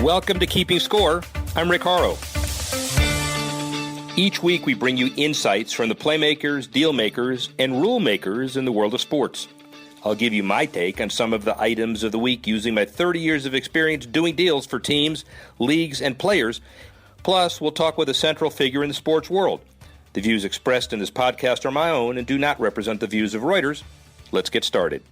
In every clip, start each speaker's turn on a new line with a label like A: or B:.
A: Welcome to Keeping Score. I'm Rick Horrow. Each week we bring you insights from the playmakers, deal makers, and rule makers in the world of sports. I'll give you my take on some of the items of the week using my 30 years of experience doing deals for teams, leagues, and players. Plus, we'll talk with a central figure in the sports world. The views expressed in this podcast are my own and do not represent the views of Reuters. Let's get started.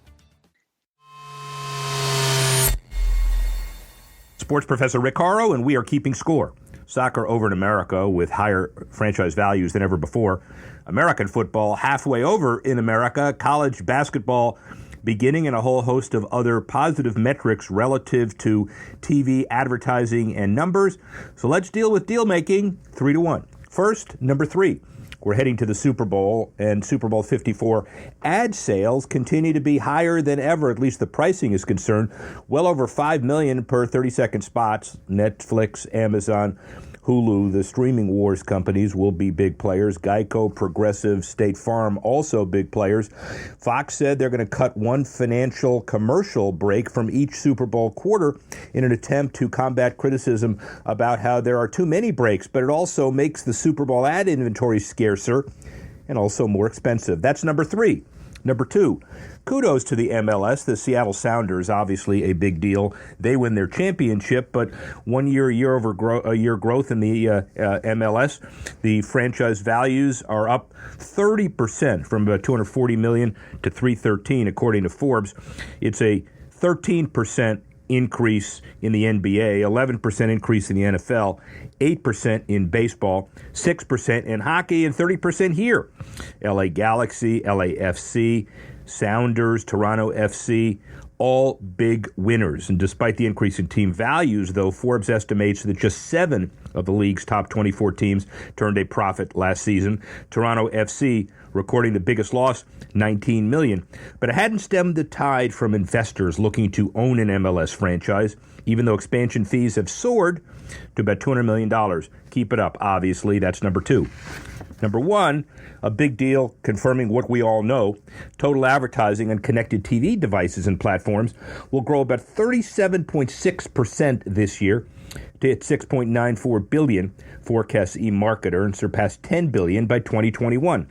A: Sports professor Rick Horrow, and we are keeping score. Soccer over in America with higher franchise values than ever before. American football halfway over in America. College basketball beginning, and a whole host of other positive metrics relative to TV advertising and numbers. So let's deal with deal making 3-1. First, number 3. We're heading to the Super Bowl, and Super Bowl 54 ad sales continue to be higher than ever, at least the pricing is concerned. Well over $5 million per 30-second spots. Netflix, Amazon, Hulu, the streaming wars companies will be big players. Geico, Progressive, State Farm, also big players. Fox said they're going to cut one financial commercial break from each Super Bowl quarter in an attempt to combat criticism about how there are too many breaks, but it also makes the Super Bowl ad inventory scarcer and also more expensive. That's number 3. Number 2, kudos to the MLS. The Seattle Sounders, obviously a big deal. They win their championship, but 1 year, year growth in the MLS. The franchise values are up 30% from about $240 million to $313, according to Forbes. It's a 13% increase in the NBA, 11% increase in the NFL, 8% in baseball, 6% in hockey, and 30% here. LA Galaxy, LAFC, Sounders, Toronto FC, all big winners. And despite the increase in team values, though, Forbes estimates that just 7 of the league's top 24 teams turned a profit last season. Toronto FC recording the biggest loss, $19 million. But it hadn't stemmed the tide from investors looking to own an MLS franchise, even though expansion fees have soared to about $200 million. Keep it up, obviously. That's number 2. Number 1, a big deal confirming what we all know. Total advertising on connected TV devices and platforms will grow about 37.6% this year to hit $6.94 billion, forecasts eMarketer, and surpass $10 billion by 2021.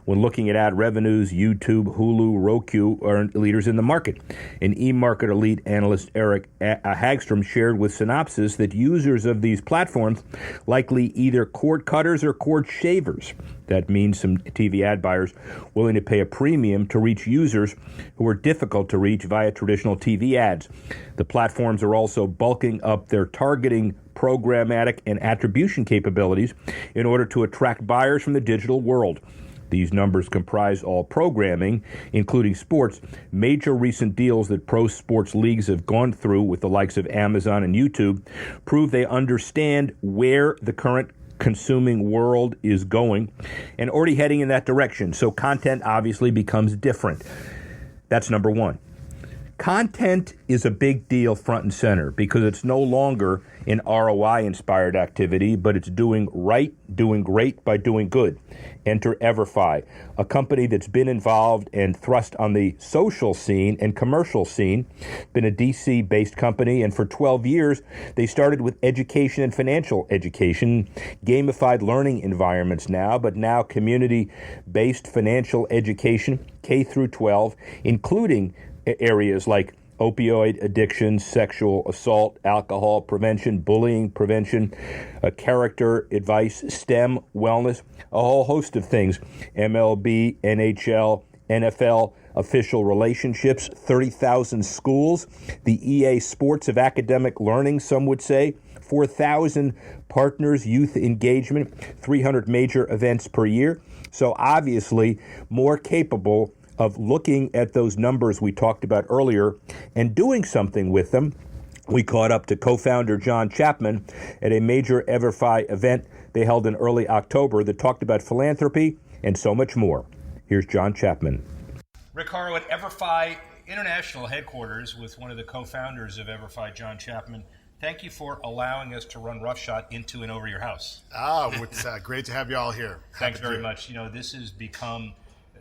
A: When looking at ad revenues, YouTube, Hulu, Roku are leaders in the market. An eMarketer lead analyst Eric Hagstrom shared with Synopsys that users of these platforms likely either cord cutters or cord shavers. That means some TV ad buyers willing to pay a premium to reach users who are difficult to reach via traditional TV ads. The platforms are also bulking up their targeting, programmatic, and attribution capabilities in order to attract buyers from the digital world. These numbers comprise all programming, including sports. Major recent deals that pro sports leagues have gone through with the likes of Amazon and YouTube prove they understand where the current consuming world is going and already heading in that direction. So content obviously becomes different. That's number 1. Content is a big deal front and center because it's no longer an ROI-inspired activity, but it's doing right, doing great by doing good. Enter EverFi, a company that's been involved and thrust on the social scene and commercial scene, been a DC-based company, and for 12 years, they started with education and financial education, gamified learning environments now, but now community-based financial education, K through 12, including areas like opioid addiction, sexual assault, alcohol prevention, bullying prevention, character advice, STEM, wellness, a whole host of things. MLB, NHL, NFL, official relationships, 30,000 schools, the EA Sports of academic learning, some would say, 4,000 partners, youth engagement, 300 major events per year. So obviously more capable of looking at those numbers we talked about earlier and doing something with them. We caught up to co-founder Jon Chapman at a major EverFi event they held in early October that talked about philanthropy and so much more. Here's Jon Chapman. Rick Horrow at EverFi International headquarters with one of the co-founders of EverFi, Jon Chapman. Thank you for allowing us to run roughshod into and over your house.
B: It's great to have you all here.
A: Thanks very much. You know, this has become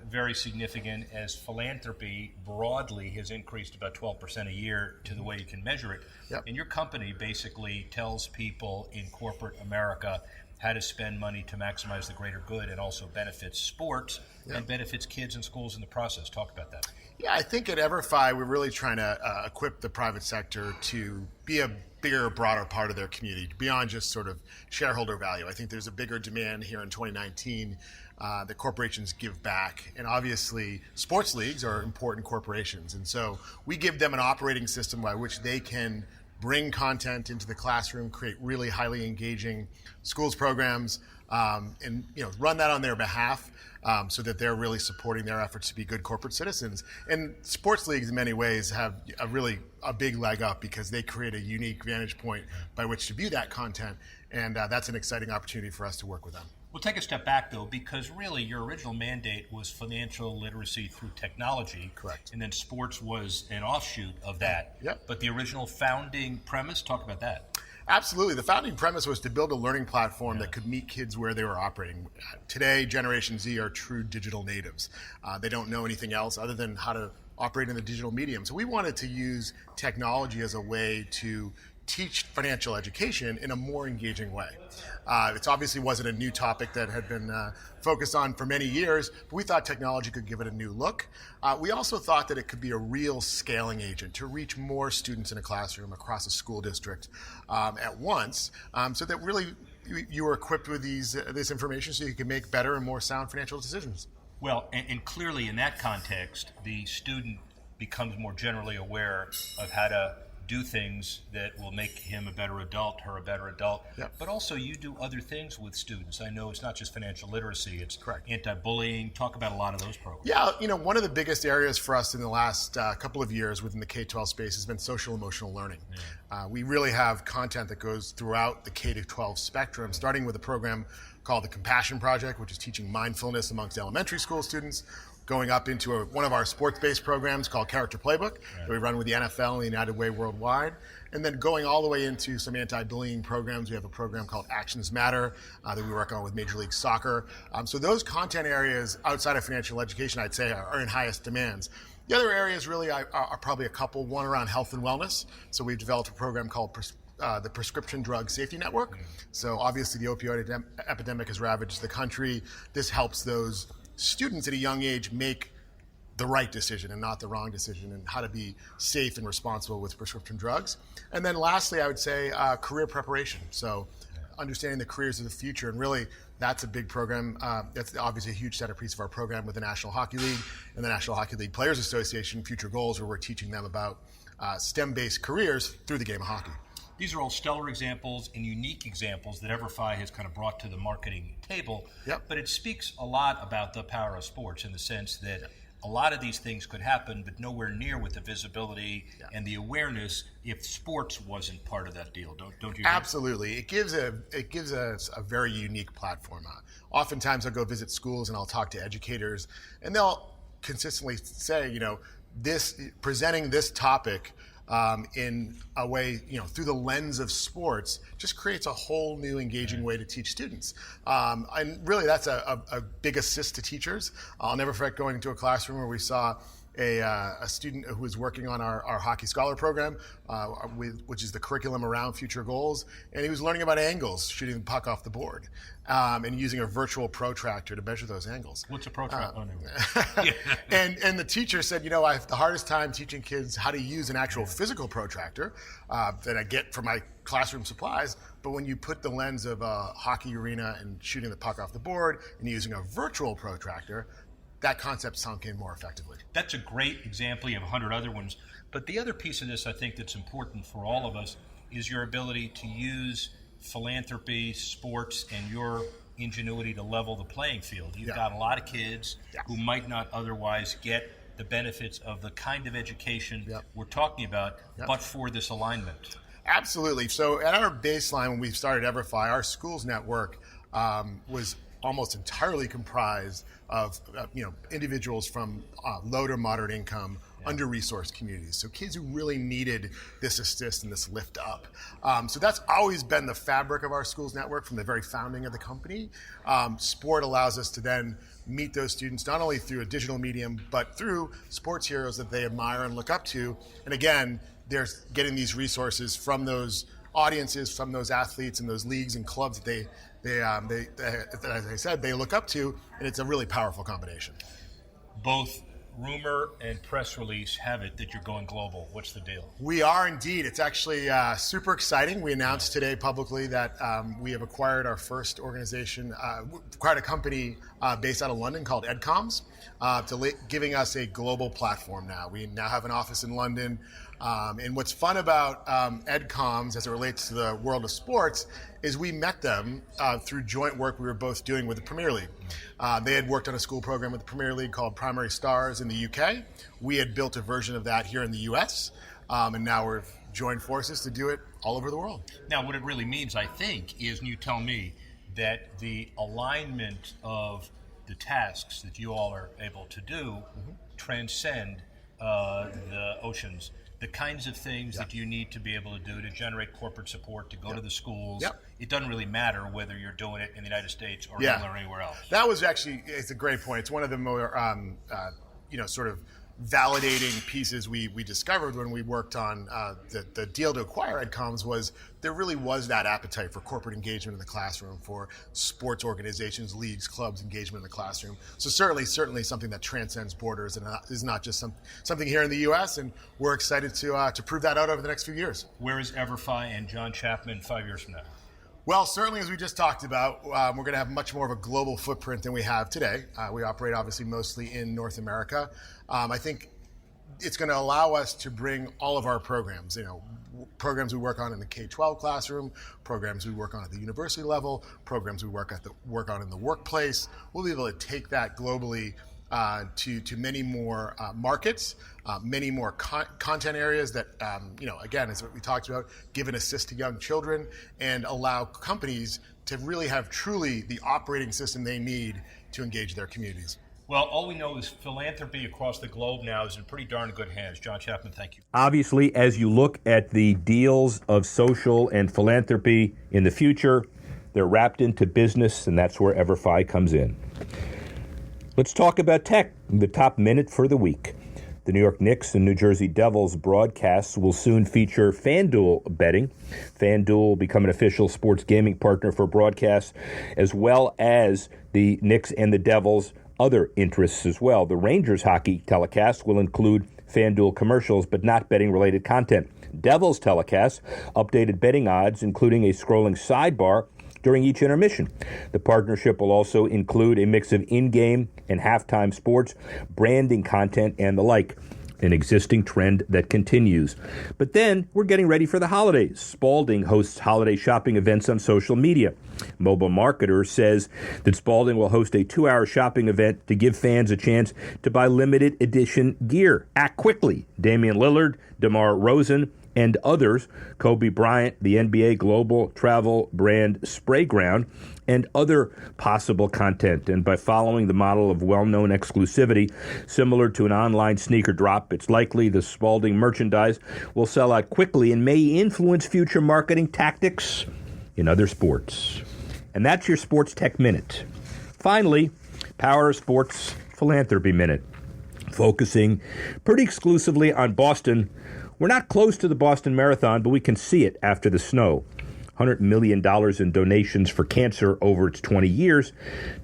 A: very significant as philanthropy broadly has increased about 12% a year to the way you can measure it.
B: Yep.
A: And your company basically tells people in corporate America how to spend money to maximize the greater good, and also benefits sports and benefits kids and schools in the process. Talk about that.
B: Yeah, I think at EverFi, we're really trying to equip the private sector to be a bigger, broader part of their community, beyond just sort of shareholder value. I think there's a bigger demand here in 2019 that corporations give back. And obviously, sports leagues are important corporations. And so we give them an operating system by which they can bring content into the classroom, create really highly engaging schools programs, and run that on their behalf, so that they're really supporting their efforts to be good corporate citizens. And sports leagues in many ways have a big leg up because they create a unique vantage point by which to view that content, and that's an exciting opportunity for us to work with them.
A: We'll take a step back, though, because really your original mandate was financial literacy through technology.
B: Correct.
A: And then sports was an offshoot of that.
B: Yep.
A: But the original founding premise, talk about that.
B: Absolutely. The founding premise was to build a learning platform that could meet kids where they were operating. Today, Generation Z are true digital natives. They don't know anything else other than how to operate in the digital medium. So we wanted to use technology as a way to teach financial education in a more engaging way. It obviously wasn't a new topic that had been focused on for many years, but we thought technology could give it a new look. We also thought that it could be a real scaling agent to reach more students in a classroom across a school district at once, so that really you were equipped with this information so you can make better and more sound financial decisions.
A: Well, and clearly in that context, the student becomes more generally aware of how to do things that will make him a better adult, her a better adult.
B: Yep.
A: But also you do other things with students. I know it's not just financial literacy, it's
B: correct.
A: Anti-bullying. Talk about a lot of those programs.
B: Yeah, one of the biggest areas for us in the last couple of years within the K-12 space has been social emotional learning. Yeah. We really have content that goes throughout the K-12 spectrum, starting with a program called the Compassion Project, which is teaching mindfulness amongst elementary school students, going up into one of our sports-based programs called Character Playbook that we run with the NFL and the United Way worldwide, and then going all the way into some anti-bullying programs. We have a program called Actions Matter that we work on with Major League Soccer. So those content areas outside of financial education, I'd say, are in highest demands. The other areas really are probably a couple, one around health and wellness. So we've developed a program called the Prescription Drug Safety Network. So obviously the opioid epidemic has ravaged the country. This helps those students at a young age make the right decision and not the wrong decision, and how to be safe and responsible with prescription drugs. And then lastly, I would say career preparation. So understanding the careers of the future, and really that's a big program. That's obviously a huge centerpiece of our program with the National Hockey League and the National Hockey League Players Association Future Goals, where we're teaching them about STEM-based careers through the game of hockey.
A: These are all stellar examples and unique examples that EverFi has kind of brought to the marketing table.
B: Yep.
A: But it speaks a lot about the power of sports, in the sense that a lot of these things could happen, but nowhere near with the visibility and the awareness if sports wasn't part of that deal. Don't you?
B: Absolutely. It gives us a very unique platform. Oftentimes I'll go visit schools and I'll talk to educators, and they'll consistently say, presenting this topic in a way, through the lens of sports, just creates a whole new engaging way to teach students. And really that's a big assist to teachers. I'll never forget going into a classroom where we saw a student who was working on our Hockey Scholar program, which is the curriculum around future goals, and he was learning about angles, shooting the puck off the board, and using a virtual protractor to measure those angles.
A: What's a protractor?
B: And the teacher said, I have the hardest time teaching kids how to use an actual physical protractor that I get from my classroom supplies, but when you put the lens of a hockey arena and shooting the puck off the board and using a virtual protractor, that concept sunk in more effectively.
A: That's a great example. You have 100 other ones. But the other piece of this I think that's important for all of us is your ability to use philanthropy, sports, and your ingenuity to level the playing field. You've got a lot of kids who might not otherwise get the benefits of the kind of education we're talking about, but for this alignment.
B: Absolutely. So at our baseline, when we started EverFi, our schools network was almost entirely comprised of individuals from low to moderate income under-resourced communities. So kids who really needed this assist and this lift up. So that's always been the fabric of our schools network from the very founding of the company. Sport allows us to then meet those students not only through a digital medium, but through sports heroes that they admire and look up to. And again, they're getting these resources from those audiences, from those athletes and those leagues and clubs that as I said, they look up to, and it's a really powerful combination.
C: Both rumor and press release have it that you're going global. What's the deal?
B: We are indeed. It's actually super exciting. We announced today publicly that we have acquired our first organization, acquired a company based out of London called EdComms, giving us a global platform now. We now have an office in London. And what's fun about EdComms as it relates to the world of sports is we met them through joint work we were both doing with the Premier League. They had worked on a school program with the Premier League called Primary Stars in the UK. We had built a version of that here in the US, and now we've joined forces to do it all over the world.
C: Now, what it really means, I think, is, and you tell me, that the alignment of the tasks that you all are able to do transcend the oceans. The kinds of things that you need to be able to do to generate corporate support, to go to the schools. It doesn't really matter whether you're doing it in the United States or England or anywhere else.
B: That was actually, it's a great point. It's one of the more, sort of validating pieces we discovered when we worked on the deal to acquire EdComms was there really was that appetite for corporate engagement in the classroom, for sports organizations, leagues, clubs engagement in the classroom. So certainly something that transcends borders and is not just something here in the U.S. And we're excited to prove that out over the next few years.
C: Where is EverFi and Jon Chapman 5 years from now?
B: Well, certainly, as we just talked about, we're going to have much more of a global footprint than we have today. We operate, obviously, mostly in North America. I think it's going to allow us to bring all of our programs, programs we work on in the K-12 classroom, programs we work on at the university level, programs we work on in the workplace. We'll be able to take that globally to many more markets, many more content areas that, again, is what we talked about, give an assist to young children and allow companies to really have truly the operating system they need to engage their communities.
C: Well, all we know is philanthropy across the globe now is in pretty darn good hands. Jon Chapman, thank you.
A: Obviously, as you look at the deals of social and philanthropy in the future, they're wrapped into business, and that's where EverFi comes in. Let's talk about tech, the top minute for the week. The New York Knicks and New Jersey Devils broadcasts will soon feature FanDuel betting. FanDuel will become an official sports gaming partner for broadcasts, as well as the Knicks and the Devils' other interests as well. The Rangers hockey telecast will include FanDuel commercials, but not betting-related content. Devils telecast updated betting odds, including a scrolling sidebar during each intermission. The partnership will also include a mix of in-game and halftime sports, branding content, and the like, an existing trend that continues. But then we're getting ready for the holidays. Spalding hosts holiday shopping events on social media. Mobile Marketer says that Spalding will host a 2-hour shopping event to give fans a chance to buy limited edition gear. Act quickly. Damian Lillard, DeMar DeRozan, and others, Kobe Bryant, the NBA global travel brand Sprayground, and other possible content. And by following the model of well-known exclusivity, similar to an online sneaker drop, it's likely the Spalding merchandise will sell out quickly and may influence future marketing tactics in other sports. And that's your Sports Tech Minute. Finally, Power Sports Philanthropy Minute, focusing pretty exclusively on Boston. We're not close to the Boston Marathon, but we can see it after the snow. $100 million in donations for cancer over its 20 years.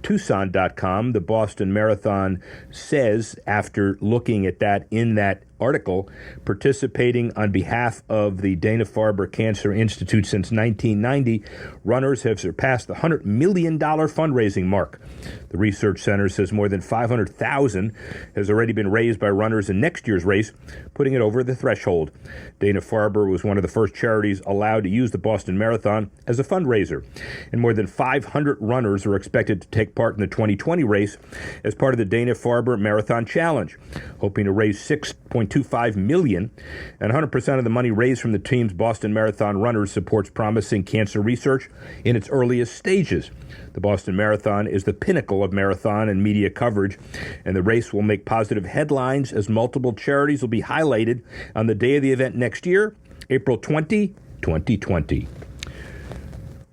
A: Tucson.com, the Boston Marathon, says, after looking at that in that article, participating on behalf of the Dana-Farber Cancer Institute since 1990, runners have surpassed the $100 million fundraising mark. The research center says more than $500,000 has already been raised by runners in next year's race, putting it over the threshold. Dana-Farber was one of the first charities allowed to use the Boston Marathon as a fundraiser, and more than 500 runners are expected to take part in the 2020 race as part of the Dana-Farber Marathon Challenge, hoping to raise $6.6 $6.25 million, and 100% of the money raised from the team's Boston Marathon runners supports promising cancer research in its earliest stages. The Boston Marathon is the pinnacle of marathon and media coverage, and the race will make positive headlines as multiple charities will be highlighted on the day of the event next year, April 20, 2020.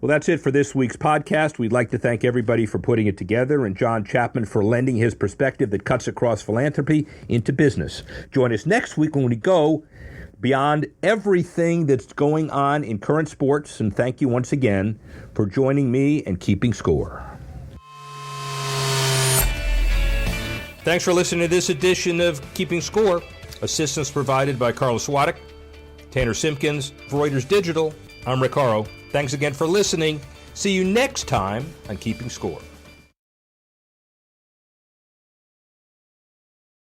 A: Well, that's it for this week's podcast. We'd like to thank everybody for putting it together and Jon Chapman for lending his perspective that cuts across philanthropy into business. Join us next week when we go beyond everything that's going on in current sports. And thank you once again for joining me and keeping score. Thanks for listening to this edition of Keeping Score. Assistance provided by Carla Swadek, Tanner Simpkins, Reuters Digital. I'm Rick Horrow. Thanks again for listening. See you next time on Keeping Score.